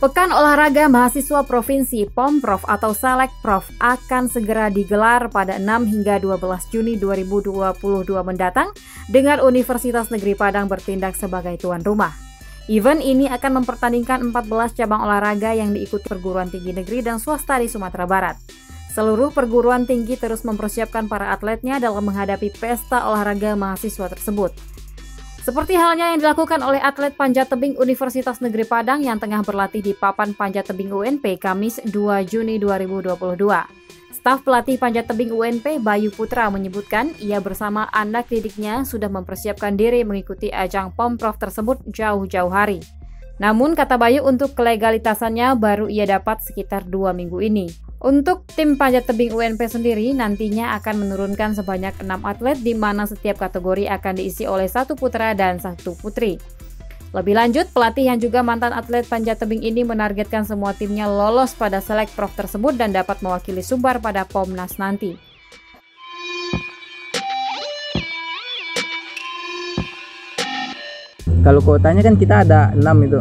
Pekan Olahraga Mahasiswa Provinsi Pomprov atau Selekprov akan segera digelar pada 6 hingga 12 Juni 2022 mendatang dengan Universitas Negeri Padang bertindak sebagai tuan rumah. Event ini akan mempertandingkan 14 cabang olahraga yang diikuti perguruan tinggi negeri dan swasta di Sumatera Barat. Seluruh perguruan tinggi terus mempersiapkan para atletnya dalam menghadapi pesta olahraga mahasiswa tersebut. Seperti halnya yang dilakukan oleh atlet panjat tebing Universitas Negeri Padang yang tengah berlatih di papan panjat tebing UNP Kamis 2 Juni 2022. Staf pelatih panjat tebing UNP Bayu Putra menyebutkan ia bersama anak didiknya sudah mempersiapkan diri mengikuti ajang Pomprov tersebut jauh-jauh hari. Namun kata Bayu untuk kelegalitasannya baru ia dapat sekitar 2 minggu ini. Untuk tim panjat tebing UNP sendiri nantinya akan menurunkan sebanyak 6 atlet di mana setiap kategori akan diisi oleh 1 putra dan 1 putri. Lebih lanjut, pelatih yang juga mantan atlet panjat tebing ini menargetkan semua timnya lolos pada Selekprov tersebut dan dapat mewakili Sumbar pada Pomnas nanti. Kalau kuotanya kan kita ada 6 itu,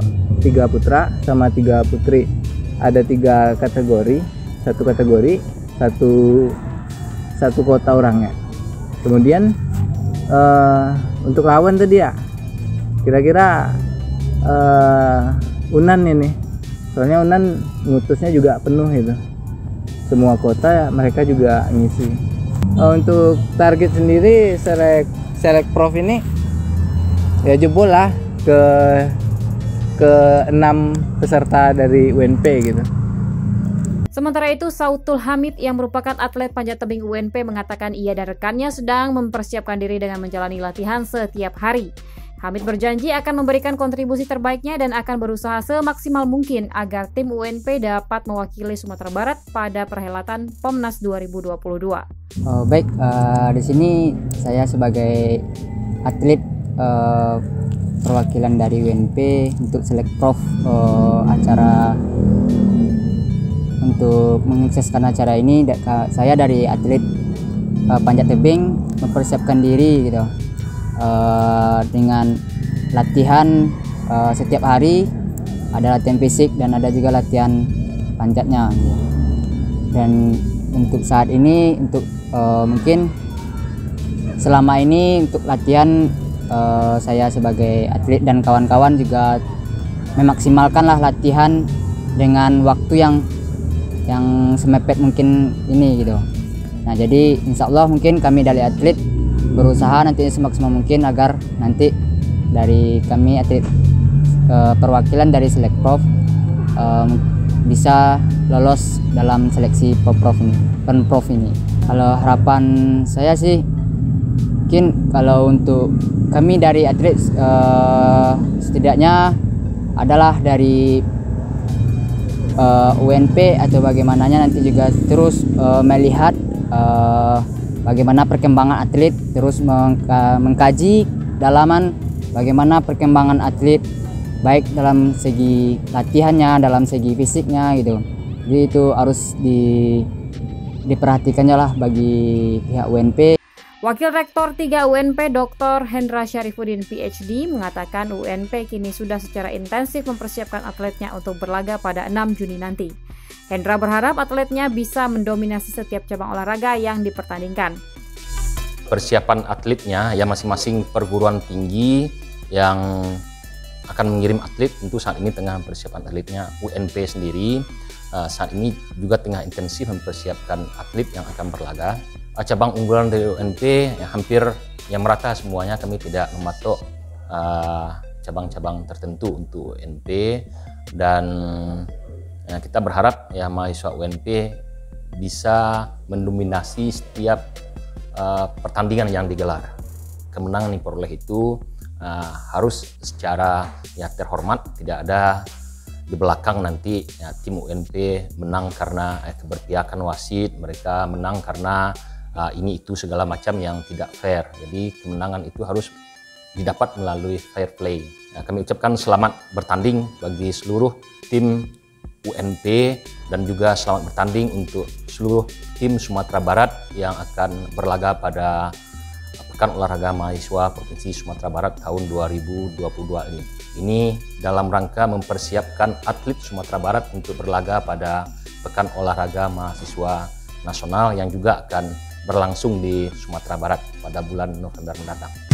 3 putra sama 3 putri. Ada 3 kategori. Satu kategori, satu kota orangnya. Kemudian untuk lawan tadi ya, kira-kira Unan ini, soalnya Unan ngutusnya juga penuh itu. Semua kota mereka juga ngisi. Untuk target sendiri Selekprov ini ya jebol lah ke 6 peserta dari UNP gitu. Sementara itu, Sautul Hamid yang merupakan atlet panjat tebing UNP mengatakan ia dan rekannya sedang mempersiapkan diri dengan menjalani latihan setiap hari. Hamid berjanji akan memberikan kontribusi terbaiknya dan akan berusaha semaksimal mungkin agar tim UNP dapat mewakili Sumatera Barat pada perhelatan Pomnas 2022. Di sini saya sebagai atlet perwakilan dari UNP untuk Selekprov acara. Untuk mensukseskan acara ini, saya dari atlet panjat tebing mempersiapkan diri gitu, dengan latihan setiap hari, ada latihan fisik dan ada juga latihan panjatnya gitu. Dan untuk saat ini mungkin selama ini untuk latihan saya sebagai atlet dan kawan-kawan juga memaksimalkanlah latihan dengan waktu yang semepet mungkin ini gitu. Nah, jadi insya Allah mungkin kami dari atlet berusaha nanti semaksimal mungkin agar nanti dari kami atlet perwakilan dari Selekprov bisa lolos dalam seleksi Pomprov ini. Kalau harapan saya sih mungkin kalau untuk kami dari atlet setidaknya adalah dari UNP atau bagaimananya nanti juga terus melihat bagaimana perkembangan atlet, terus mengkaji dalaman bagaimana perkembangan atlet baik dalam segi latihannya, dalam segi fisiknya gitu. Jadi itu harus diperhatikannya lah bagi pihak UNP. Wakil Rektor 3 UNP Dr. Hendra Syarifuddin PhD mengatakan UNP kini sudah secara intensif mempersiapkan atletnya untuk berlaga pada 6 Juni nanti. Hendra berharap atletnya bisa mendominasi setiap cabang olahraga yang dipertandingkan. Persiapan atletnya ya masing-masing perguruan tinggi yang akan mengirim atlet tentu saat ini tengah mempersiapkan atletnya. UNP sendiri saat ini juga tengah intensif mempersiapkan atlet yang akan berlaga. Cabang unggulan dari UNP yang hampir yang merata semuanya, kami tidak mematok cabang-cabang tertentu untuk UNP, dan kita berharap ya mahasiswa UNP bisa mendominasi setiap pertandingan yang digelar. Kemenangan yang diperoleh itu harus secara ya terhormat, tidak ada di belakang nanti ya, tim UNP menang karena keberpihakan wasit, mereka menang karena ini itu segala macam yang tidak fair. Jadi kemenangan itu harus didapat melalui fair play. Kami ucapkan selamat bertanding bagi seluruh tim UNP dan juga selamat bertanding untuk seluruh tim Sumatera Barat yang akan berlaga pada Pekan Olahraga Mahasiswa Provinsi Sumatera Barat tahun 2022 ini. Ini dalam rangka mempersiapkan atlet Sumatera Barat untuk berlaga pada Pekan Olahraga Mahasiswa Nasional yang juga akan berlangsung di Sumatera Barat pada bulan November mendatang.